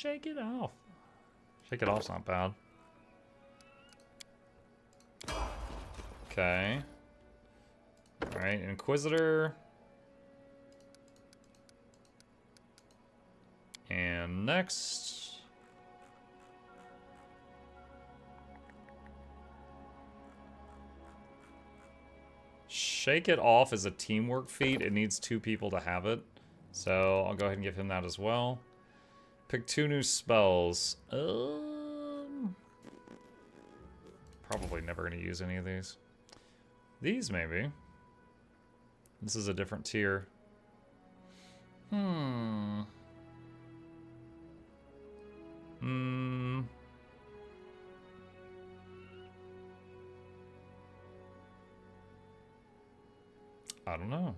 Shake it off. Shake it off's not bad. Okay. Alright, Inquisitor. And next. Shake it off is a teamwork feat. It needs 2 people to have it. So I'll go ahead and give him that as well. Pick 2 new spells. Probably never going to use any of these. These, maybe. This is a different tier. I don't know.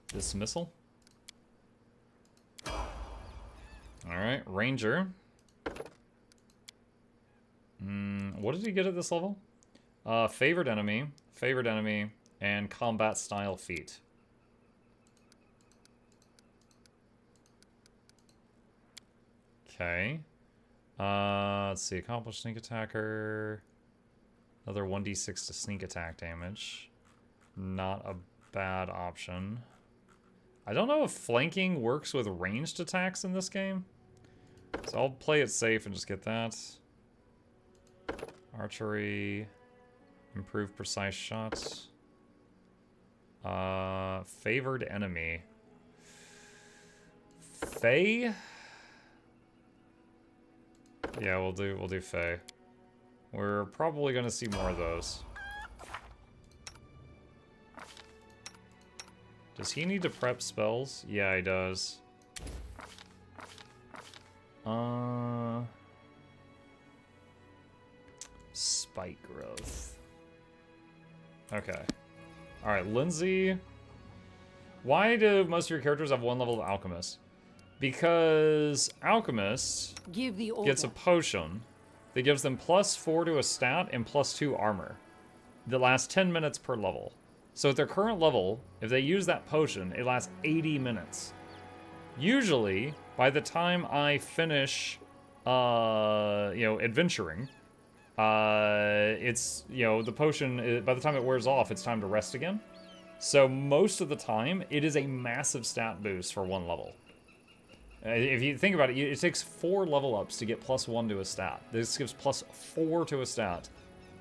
Dismissal. Alright, Ranger. What did he get at this level? Favored enemy, and combat style feat. Okay. Let's see, accomplish sneak attacker. Another 1d6 to sneak attack damage. Not a bad option. I don't know if flanking works with ranged attacks in this game. So I'll play it safe and just get that. Archery. Improve precise shots. Favored enemy. Fae? Yeah, we'll do Fae. We're probably gonna see more of those. Does he need to prep spells? Yeah, he does. Spike growth. Okay. Alright, Lindsay. Why do most of your characters have 1 level of Alchemist? Because Alchemist gets a potion that gives them +4 to a stat and +2 armor. That lasts 10 minutes per level. So at their current level, if they use that potion, it lasts 80 minutes. Usually, by the time I finish, adventuring, it's, the potion, by the time it wears off, it's time to rest again. So most of the time, it is a massive stat boost for 1 level. If you think about it, it takes 4 level ups to get +1 to a stat. This gives +4 to a stat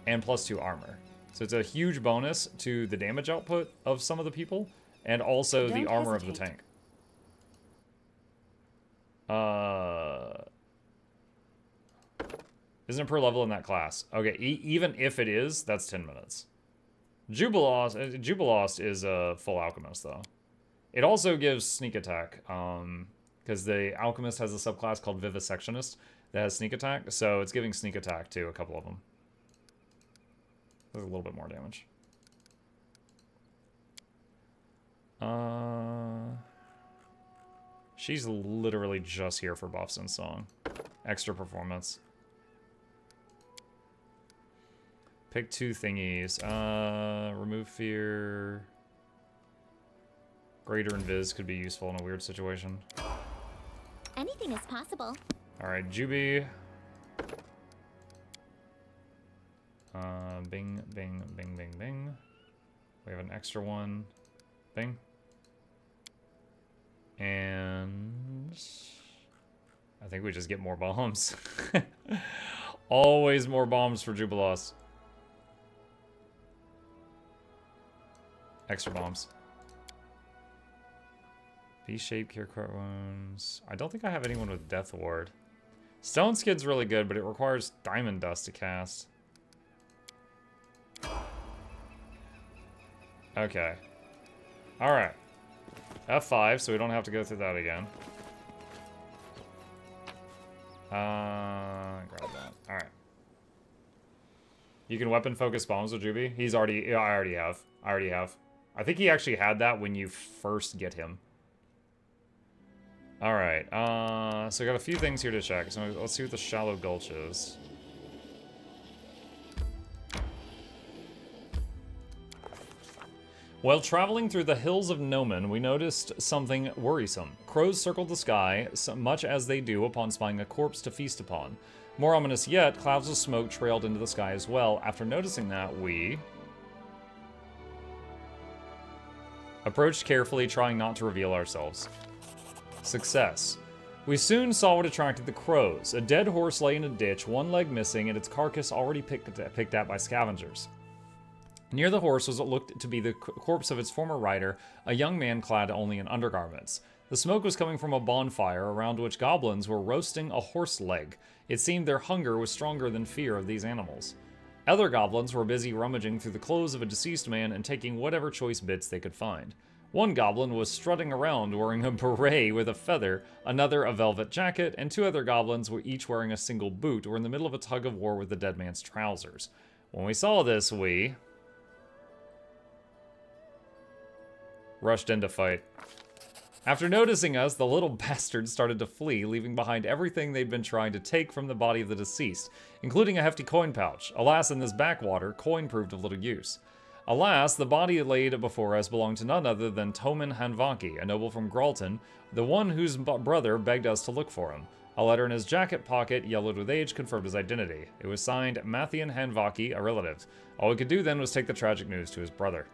and +2 armor. So it's a huge bonus to the damage output of some of the people, and also the armor of the tank. Isn't it per level in that class? Okay, even if it is, that's 10 minutes. Jubilost is a full alchemist, though. It also gives sneak attack, because the alchemist has a subclass called Vivisectionist that has sneak attack, so it's giving sneak attack to a couple of them. There's a little bit more damage. She's literally just here for buffs and song. Extra performance. Pick 2 thingies. Remove fear. Greater invis could be useful in a weird situation. Anything is possible. Alright, Juby. Bing, bing, bing, bing, bing. We have an extra one. Bing. And I think we just get more bombs. Always more bombs for Jubilost. Extra bombs. V-shape, cure crit wounds. I don't think I have anyone with Death Ward. Stone Skid's really good, but it requires Diamond Dust to cast. Okay. Alright. F5, so we don't have to go through that again. Grab that. Alright. You can weapon focus bombs with Juby. He's already... Yeah, I already have. I think he actually had that when you first get him. Alright, so I got a few things here to check. So let's see what the Shallow Gulch is. While traveling through the hills of Nomen, we noticed something worrisome. Crows circled the sky, so much as they do upon spying a corpse to feast upon. More ominous yet, clouds of smoke trailed into the sky as well. After noticing that, we approached carefully, trying not to reveal ourselves. Success. We soon saw what attracted the crows. A dead horse lay in a ditch, one leg missing, and its carcass already picked at by scavengers. Near the horse was what looked to be the corpse of its former rider, a young man clad only in undergarments. The smoke was coming from a bonfire around which goblins were roasting a horse leg. It seemed their hunger was stronger than fear of these animals. Other goblins were busy rummaging through the clothes of a deceased man and taking whatever choice bits they could find. One goblin was strutting around wearing a beret with a feather, another a velvet jacket, and two other goblins were each wearing a single boot, were in the middle of a tug of war with the dead man's trousers. When we saw this, we rushed in to fight. After noticing us, the little bastards started to flee, leaving behind everything they'd been trying to take from the body of the deceased, including a hefty coin pouch. Alas, in this backwater, coin proved of little use. Alas, the body laid before us belonged to none other than Toman Hanvaki, a noble from Gralton, the one whose brother begged us to look for him. A letter in his jacket pocket, yellowed with age, confirmed his identity. It was signed Mathian Hanvaki, a relative. All we could do then was take the tragic news to his brother.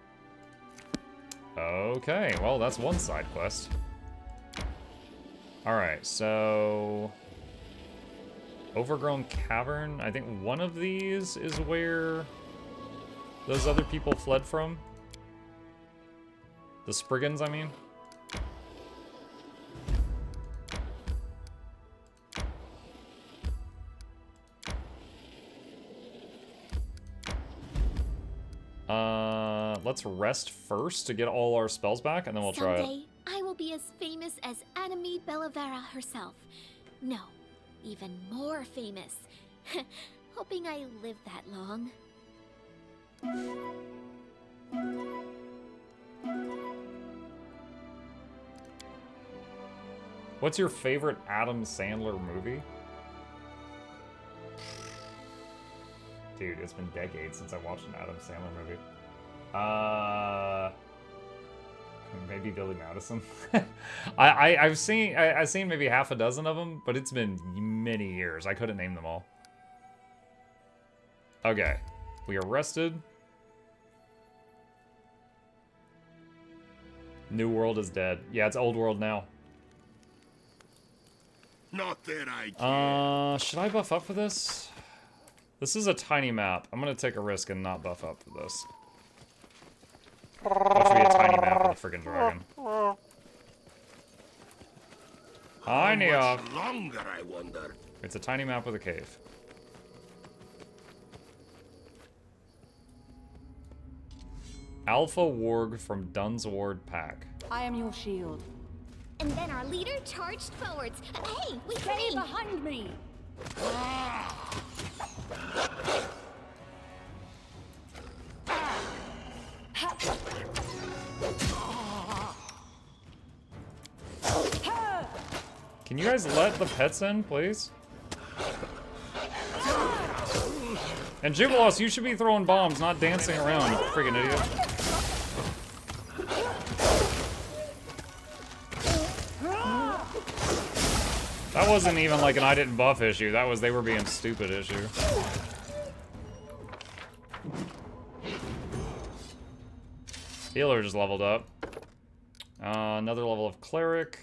Okay, well, that's one side quest. Alright, so Overgrown Cavern. I think one of these is where those other people fled from. The Spriggans, I mean. Let's rest first to get all our spells back, and then we'll try it. Someday, I will be as famous as Anime Bellavera herself. No, even more famous. Hoping I live that long. What's your favorite Adam Sandler movie? Dude, it's been decades since I watched an Adam Sandler movie. Maybe Billy Madison. I've seen maybe half a dozen of them, but it's been many years. I couldn't name them all. Okay, we are rested. New World is dead. Yeah, it's Old World now. Not that I can. Should I buff up for this? This is a tiny map. I'm gonna take a risk and not buff up for this. That should be a tiny map with a friggin' dragon. Hi, Neok. Much longer, I wonder. It's a tiny map with a cave. Alpha Warg from Dunsward Pack. I am your shield. And then our leader charged forwards. Hey, wait for Stay me! behind me! Can you guys let the pets in, please? And Jubilos, you should be throwing bombs, not dancing around, you friggin' idiot. That wasn't even like an I didn't buff issue, that was they were being stupid issue. Healer just leveled up. Another level of Cleric.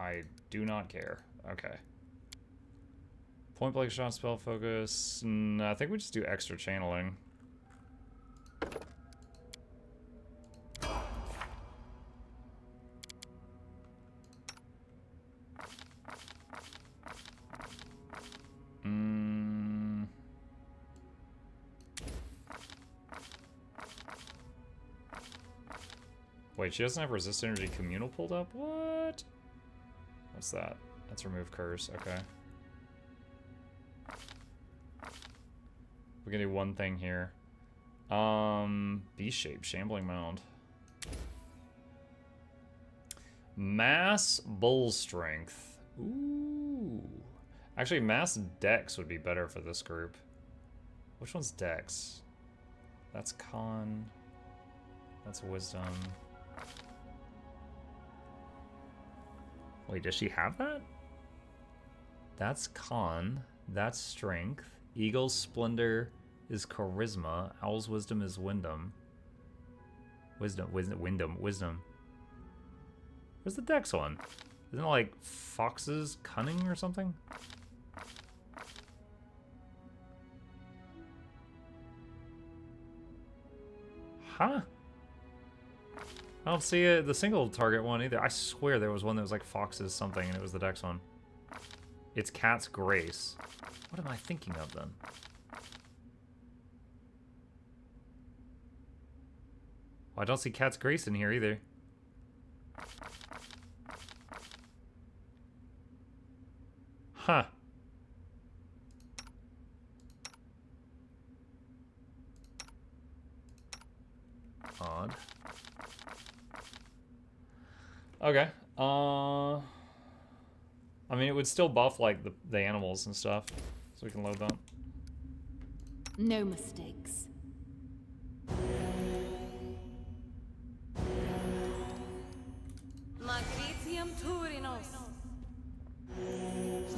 I do not care. Okay. Point blank shot, spell focus. I think we just do extra channeling. Wait, she doesn't have resist energy communal pulled up? What? What's that? That's remove curse. Okay. We can do one thing here. B-shape, shambling mound. Mass bull strength. Ooh. Actually, mass dex would be better for this group. Which one's dex? That's con. That's wisdom. Wait, does she have that? That's con. That's strength. Eagle's splendor is charisma. Owl's wisdom is wisdom. Wisdom. Where's the dex one? Isn't it like Fox's cunning or something? Huh? I don't see it, the single target one either. I swear there was one that was like Fox's something and it was the dex one. It's Cat's Grace. What am I thinking of then? Well, I don't see Cat's Grace in here either. Huh. Odd. Okay. I mean, it would still buff like the animals and stuff, so we can load them. No mistakes. Magritium Turinos.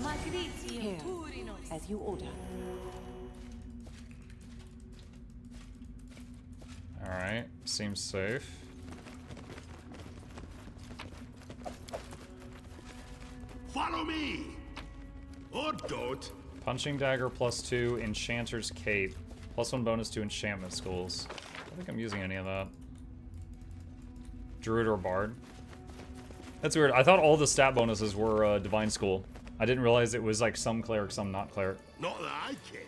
Magritium Turinos. As you order. Alright, seems safe. Follow me! Or don't. Punching Dagger +2, Enchanter's Cape. +1 bonus to enchantment schools. I don't think I'm using any of that. Druid or Bard. That's weird. I thought all the stat bonuses were Divine School. I didn't realize it was like some cleric, some not cleric. Not that I care.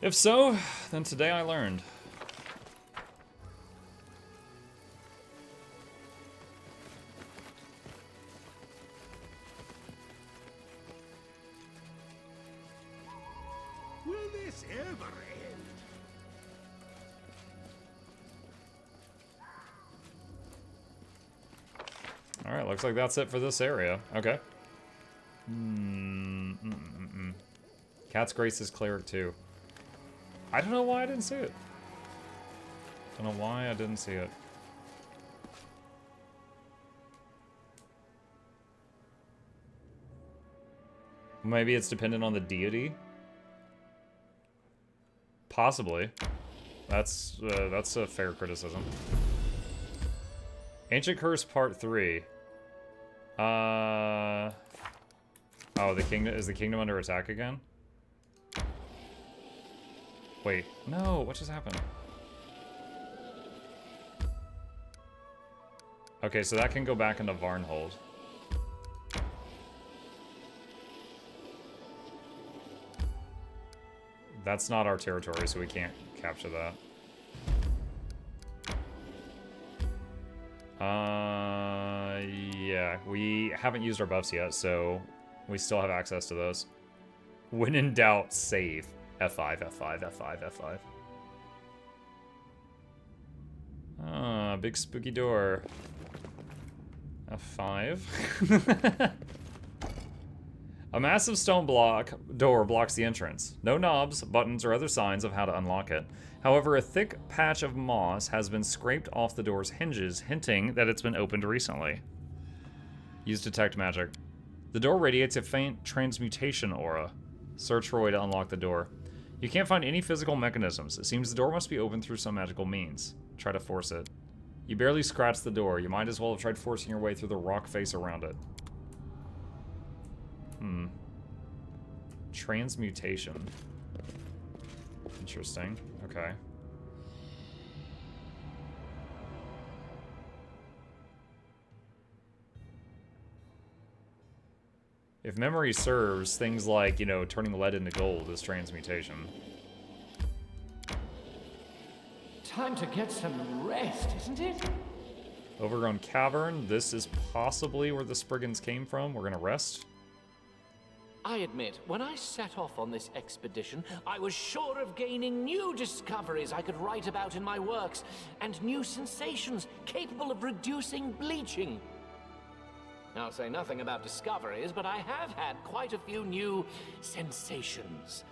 If so, then today I learned. Will this ever end? Alright, looks like that's it for this area. Okay. Cat's Grace is cleric too. I don't know why I didn't see it. Don't know why I didn't see it. Maybe it's dependent on the deity? Possibly. That's a fair criticism. Ancient Curse Part 3. Oh, is the kingdom under attack again? Wait, no, what just happened? Okay, so that can go back into Varnhold. That's not our territory, so we can't capture that. Yeah, we haven't used our buffs yet, so we still have access to those. When in doubt, save. F5, F5, F5, F5. Ah, big spooky door. F5. A massive stone door blocks the entrance. No knobs, buttons, or other signs of how to unlock it. However, a thick patch of moss has been scraped off the door's hinges, hinting that it's been opened recently. Use Detect Magic. The door radiates a faint transmutation aura. Search for a way to unlock the door. You can't find any physical mechanisms. It seems the door must be opened through some magical means. Try to force it. You barely scratched the door. You might as well have tried forcing your way through the rock face around it. Transmutation. Interesting. Okay. If memory serves, things like, you know, turning lead into gold is transmutation. Time to get some rest, isn't it? Overgrown cavern. This is possibly where the Spriggans came from. We're gonna rest. I admit, when I set off on this expedition, I was sure of gaining new discoveries I could write about in my works, and new sensations capable of reducing bleaching. I'll say nothing about discoveries, but I have had quite a few new sensations.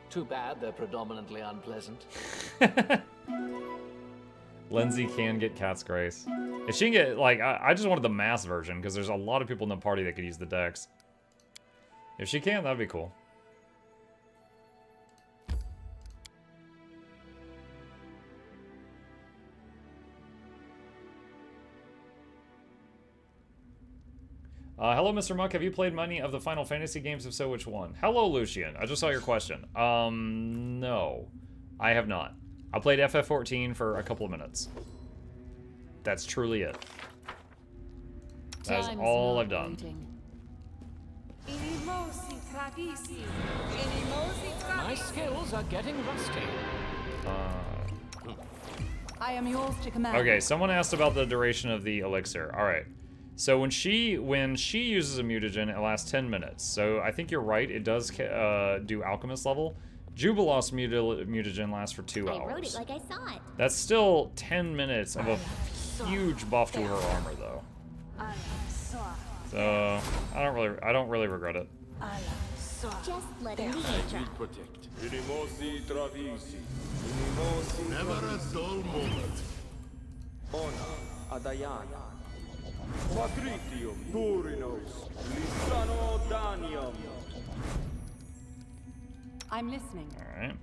Too bad they're predominantly unpleasant. Lindsay can get Cat's Grace. If she can get, like, I just wanted the mass version, because there's a lot of people in the party that could use the dex. If she can, that'd be cool. Hello, Mr. Muck. Have you played many of the Final Fantasy games? If so, which one? Hello, Lucian. I just saw your question. No. I have not. I played FF14 for a couple of minutes. That's truly it. That is all I've done. My skills are getting rusty. I am yours to command. Okay, someone asked about the duration of the elixir. All right. So when she uses a mutagen, it lasts 10 minutes. So I think you're right. It does do alchemist level. Jubilost mutagen lasts for 2 hours. I wrote it like I saw it. That's still 10 minutes of a huge buff to her armor, though. So I don't really regret it. Just let him be drop. Never a dull moment. I'm listening. Alright.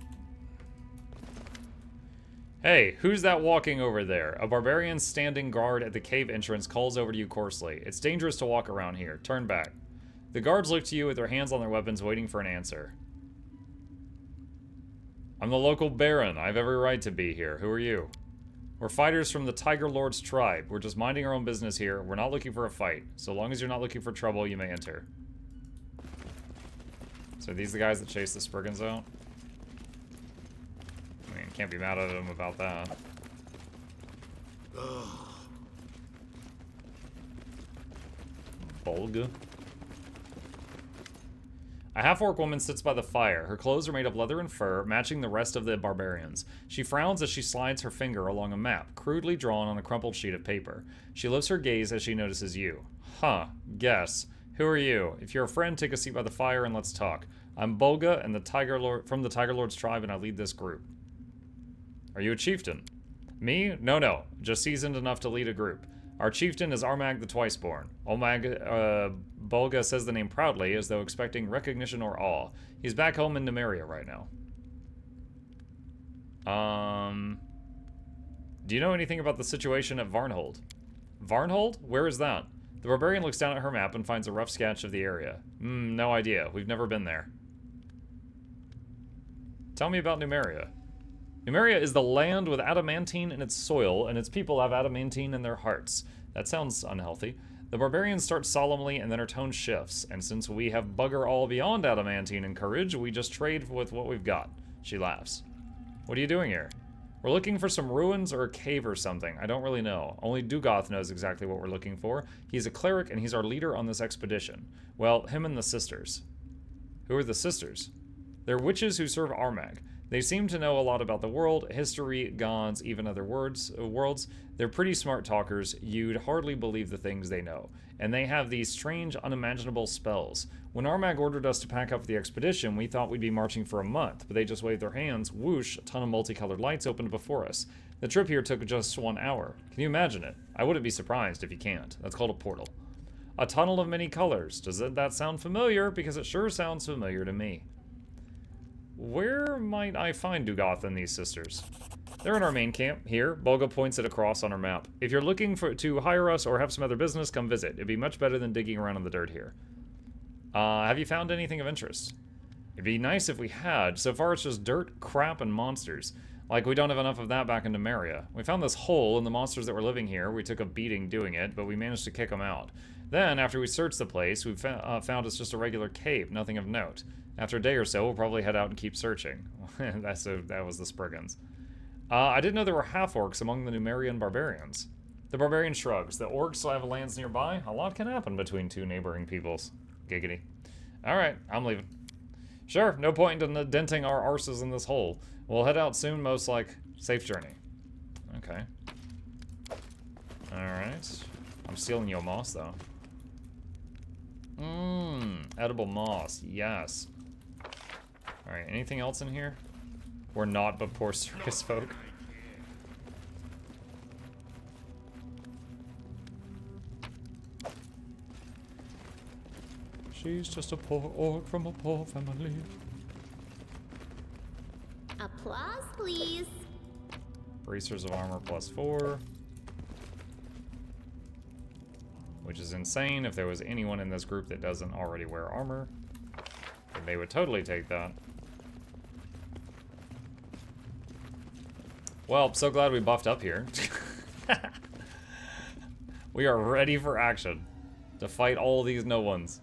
Hey, who's that walking over there? A barbarian standing guard at the cave entrance calls over to you coarsely. It's dangerous to walk around here. Turn back. The guards look to you with their hands on their weapons, waiting for an answer. I'm the local baron. I have every right to be here. Who are you? We're fighters from the Tiger Lord's tribe. We're just minding our own business here. We're not looking for a fight. So long as you're not looking for trouble, you may enter. So are these the guys that chase the Spriggans out? I mean, can't be mad at them about that. Bolga. A half-orc woman sits by the fire. Her clothes are made of leather and fur, matching the rest of the barbarians. She frowns as she slides her finger along a map, crudely drawn on a crumpled sheet of paper. She lifts her gaze as she notices you. Huh. Guess. Who are you? If you're a friend, take a seat by the fire and let's talk. I'm Bolga and from the Tiger Lord's tribe, and I lead this group. Are you a chieftain? Me? No. Just seasoned enough to lead a group. Our chieftain is Armag the Twiceborn. Bolga says the name proudly, as though expecting recognition or awe. He's back home in Numeria right now. Do you know anything about the situation at Varnhold? Varnhold? Where is that? The barbarian looks down at her map and finds a rough sketch of the area. No idea. We've never been there. Tell me about Numeria. Numeria is the land with adamantine in its soil, and its people have adamantine in their hearts. That sounds unhealthy. The barbarian starts solemnly, and then her tone shifts, and since we have bugger all beyond adamantine and courage, we just trade with what we've got. She laughs. What are you doing here? We're looking for some ruins or a cave or something. I don't really know. Only Dugoth knows exactly what we're looking for. He's a cleric, and he's our leader on this expedition. Well, him and the sisters. Who are the sisters? They're witches who serve Armag. They seem to know a lot about the world, history, gods, even other worlds. They're pretty smart talkers. You'd hardly believe the things they know. And they have these strange, unimaginable spells. When Armag ordered us to pack up for the expedition, we thought we'd be marching for a month, but they just waved their hands, whoosh, a ton of multicolored lights opened before us. The trip here took just 1 hour. Can you imagine it? I wouldn't be surprised if you can't. That's called a portal. A tunnel of many colors. Does that sound familiar? Because it sure sounds familiar to me. Where might I find Dugoth and these sisters? They're in our main camp, here. Bolga points it across on her map. If you're looking to hire us or have some other business, come visit. It'd be much better than digging around in the dirt here. Have you found anything of interest? It'd be nice if we had. So far it's just dirt, crap, and monsters. Like we don't have enough of that back in Numeria. We found this hole, and the monsters that were living here, we took a beating doing it, but we managed to kick them out. Then, after we searched the place, we found it's just a regular cave, nothing of note. After a day or so, we'll probably head out and keep searching. That was the Spriggans. I didn't know there were half-orcs among the Numerian barbarians. The barbarian shrugs. The orcs have lands nearby. A lot can happen between two neighboring peoples. Giggity. Alright, I'm leaving. Sure, no point in denting our arses in this hole. We'll head out soon, most like. Safe journey. Okay. Alright. I'm stealing your moss, though. Edible moss, yes. Alright, anything else in here? We're not but poor circus folk. She's just a poor orc from a poor family. Applause, please. Bracers of armor +4. Which is insane. If there was anyone in this group that doesn't already wear armor, then they would totally take that. Well, I'm so glad we buffed up here. We are ready for action to fight all these no ones.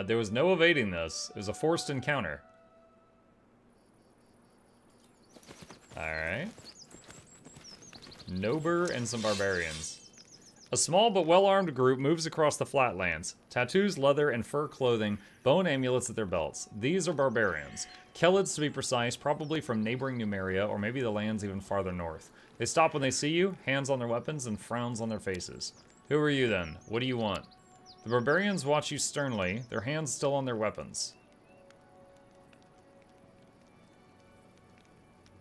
There was no evading this. It was a forced encounter. Alright. Nober and some barbarians. A small but well-armed group moves across the flatlands. Tattoos, leather, and fur clothing, bone amulets at their belts. These are barbarians. Kelids, to be precise, probably from neighboring Numeria, or maybe the lands even farther north. They stop when they see you, hands on their weapons, and frowns on their faces. Who are you then? What do you want? The barbarians watch you sternly, their hands still on their weapons.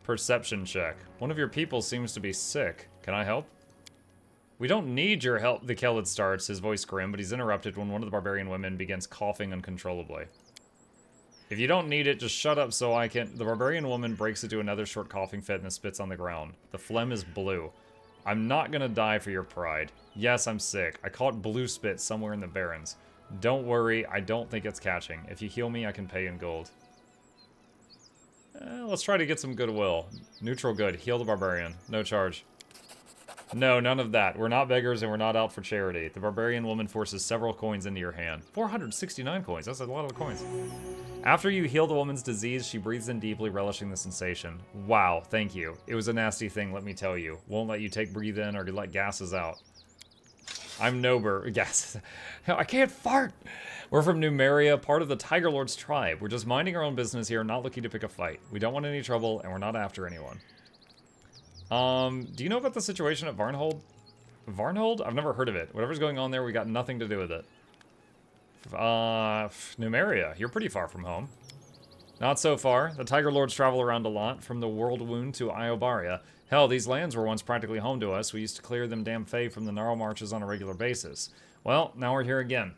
Perception check. One of your people seems to be sick. Can I help? We don't need your help, the Kelid starts, his voice grim, but he's interrupted when one of the barbarian women begins coughing uncontrollably. If you don't need it, just shut up so I can... The barbarian woman breaks into another short coughing fit and then spits on the ground. The phlegm is blue. I'm not gonna die for your pride. Yes, I'm sick. I caught blue spit somewhere in the Barrens. Don't worry, I don't think it's catching. If you heal me, I can pay in gold. Let's try to get some goodwill. Neutral good. Heal the barbarian. No charge. No, none of that. We're not beggars and we're not out for charity. The barbarian woman forces several coins into your hand. 469 coins. That's a lot of coins. After you heal the woman's disease, she breathes in deeply, relishing the sensation. Wow, thank you. It was a nasty thing, let me tell you. Won't let you breathe in or let gases out. I'm Nober. Gases. I can't fart. We're from Numeria, part of the Tiger Lord's tribe. We're just minding our own business here, not looking to pick a fight. We don't want any trouble, and we're not after anyone. Do you know about the situation at Varnhold? Varnhold? I've never heard of it. Whatever's going on there, we got nothing to do with it. Numeria, you're pretty far from home. Not so far. The Tiger Lords travel around a lot, from the World Wound to Iobaria. Hell, these lands were once practically home to us. We used to clear them damn Fae from the Gnarl Marches on a regular basis. Well, now we're here again.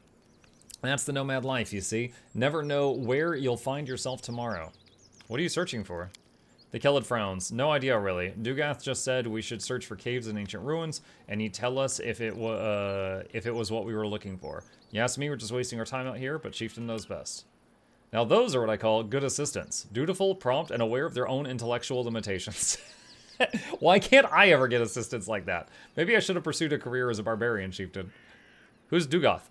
That's the nomad life, you see. Never know where you'll find yourself tomorrow. What are you searching for? The Kelid frowns. No idea, really. Dugath just said we should search for caves and ancient ruins, and he'd tell us if it was what we were looking for. You ask me, we're just wasting our time out here, but Chieftain knows best. Now those are what I call good assistants. Dutiful, prompt, and aware of their own intellectual limitations. Why can't I ever get assistants like that? Maybe I should have pursued a career as a barbarian chieftain. Who's Dugath?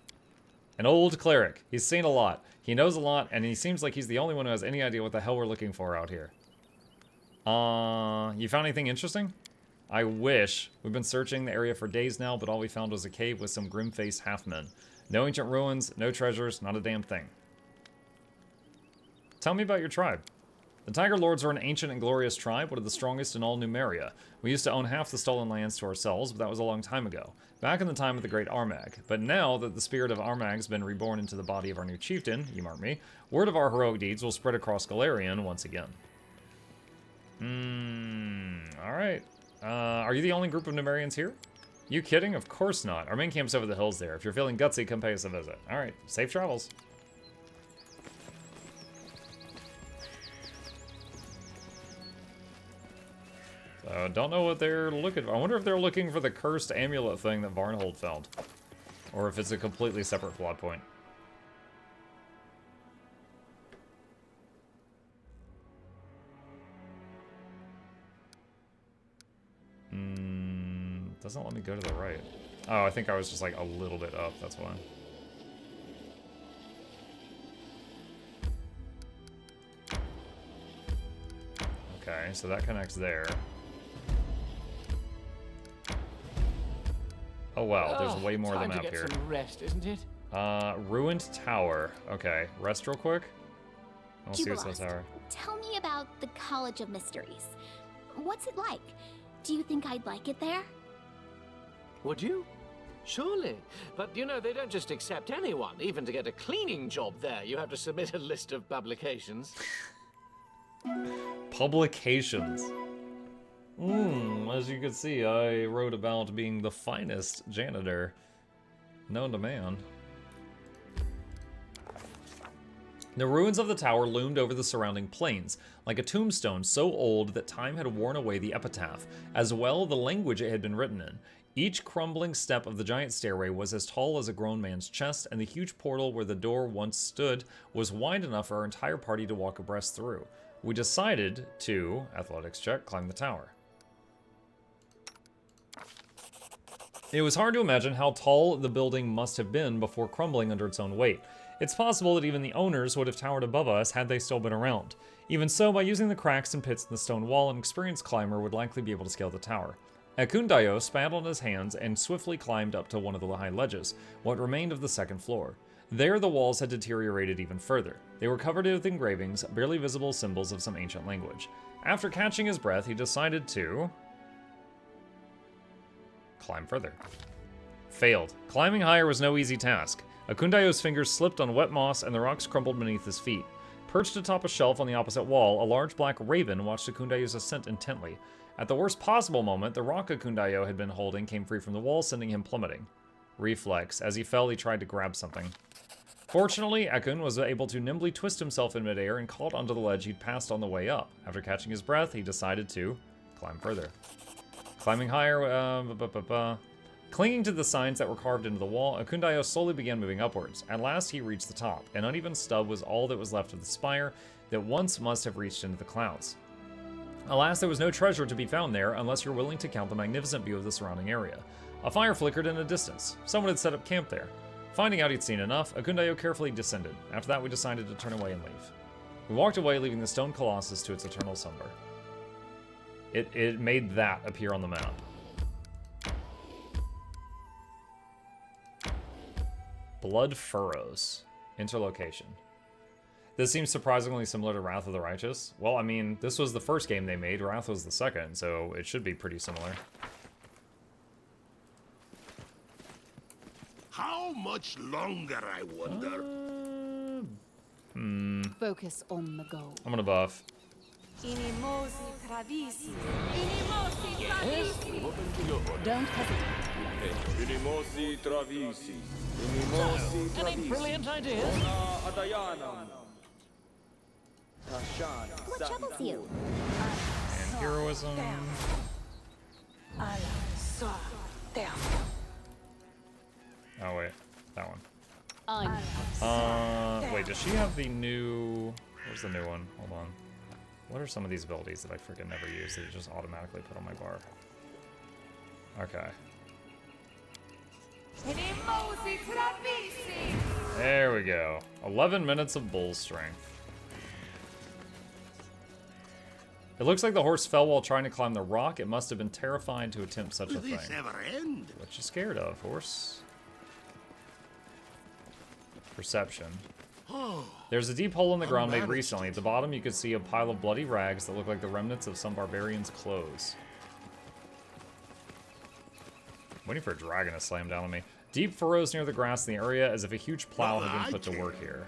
An old cleric. He's seen a lot. He knows a lot, and he seems like he's the only one who has any idea what the hell we're looking for out here. You found anything interesting? I wish. We've been searching the area for days now, but all we found was a cave with some grim-faced half-men. No ancient ruins, no treasures, not a damn thing. Tell me about your tribe. The Tiger Lords are an ancient and glorious tribe, one of the strongest in all Numeria. We used to own half the stolen lands to ourselves, but that was a long time ago. Back in the time of the Great Armag. But now that the spirit of Armag's been reborn into the body of our new chieftain, you mark me, word of our heroic deeds will spread across Galarian once again. Alright. Are you the only group of Numerians here? You kidding? Of course not. Our main camp's over the hills there. If you're feeling gutsy, come pay us a visit. Alright, safe travels. Don't know what they're looking for. I wonder if they're looking for the cursed amulet thing that Varnhold found. Or if it's a completely separate plot point. Doesn't let me go to the right. Oh, I think I was just like a little bit up, that's why. Okay, so that connects there. Oh wow, there's way more of time them to up get here. some rest, isn't it? Ruined tower. Okay, rest real quick. I'll see what's in the Jubilost, tower. tell me about the College of Mysteries. What's it like? Do you think I'd like it there? Would you? Surely. But you know, they don't just accept anyone. Even to get a cleaning job there, you have to submit a list of publications. Publications. As you can see, I wrote about being the finest janitor known to man. The ruins of the tower loomed over the surrounding plains, like a tombstone so old that time had worn away the epitaph, as well the language it had been written in. Each crumbling step of the giant stairway was as tall as a grown man's chest, and the huge portal where the door once stood was wide enough for our entire party to walk abreast through. We decided to, athletics check, climb the tower. It was hard to imagine how tall the building must have been before crumbling under its own weight. It's possible that even the owners would have towered above us had they still been around. Even so, by using the cracks and pits in the stone wall, an experienced climber would likely be able to scale the tower. Akundayo spat on his hands and swiftly climbed up to one of the high ledges, what remained of the second floor. There, the walls had deteriorated even further. They were covered with engravings, barely visible symbols of some ancient language. After catching his breath, he decided to climb further. Failed. Climbing higher was no easy task. Akundayo's fingers slipped on wet moss and the rocks crumbled beneath his feet. Perched atop a shelf on the opposite wall, a large black raven watched Akundayo's ascent intently. At the worst possible moment, the rock Akundayo had been holding came free from the wall, sending him plummeting. Reflex. As he fell, he tried to grab something. Fortunately, Akun was able to nimbly twist himself in midair and caught onto the ledge he'd passed on the way up. After catching his breath, he decided to climb further. Climbing higher, Clinging to the signs that were carved into the wall, Akundayo slowly began moving upwards. At last, he reached the top. An uneven stub was all that was left of the spire that once must have reached into the clouds. Alas, there was no treasure to be found there unless you're willing to count the magnificent view of the surrounding area. A fire flickered in the distance. Someone had set up camp there. Finding out he'd seen enough, Akundayo carefully descended. After that, we decided to turn away and leave. We walked away, leaving the stone colossus to its eternal slumber. It made that appear on the map. Blood Furrows. Interlocation. This seems surprisingly similar to Wrath of the Righteous. Well, I mean, this was the first game they made, Wrath was the second, so it should be pretty similar. How much longer, I wonder? Focus on the goal. I'm gonna buff. Inimosi travisi. Inimosi travisi. Don't hesitate. Inimosi travisi. Inimosi Any travisi. brilliant ideas? Adayanam. Tashan. What troubles you? And heroism. Oh wait, that one. Wait, does she have the new... Where's the new one? Hold on. What are some of these abilities that I freaking never use that you just automatically put on my bar? Okay. Inimosi travisi. There we go. 11 minutes of bull strength. It looks like the horse fell while trying to climb the rock. It must have been terrifying to attempt such a Will this thing. ever end? What you scared of, horse? Perception. There's a deep hole in the ground made recently. At the bottom, you can see a pile of bloody rags that look like the remnants of some barbarian's clothes. Waiting for a dragon to slam down on me. Deep furrows near the grass in the area, as if a huge plow had been put to work here.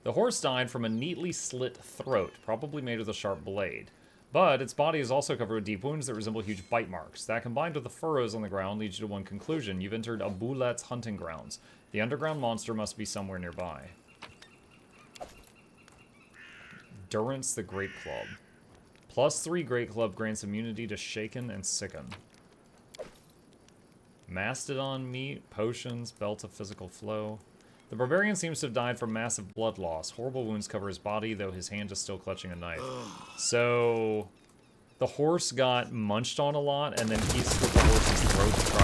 The horse died from a neatly slit throat, probably made with a sharp blade. But its body is also covered with deep wounds that resemble huge bite marks. That, combined with the furrows on the ground, leads you to one conclusion. You've entered Abulet's hunting grounds. The underground monster must be somewhere nearby. Durance the Great Club. +3 Great Club grants immunity to Shaken and Sicken. Mastodon meat, potions, belt of physical flow. The barbarian seems to have died from massive blood loss. Horrible wounds cover his body, though his hand is still clutching a knife. So, the horse got munched on a lot, and then he slit the horse's throat to try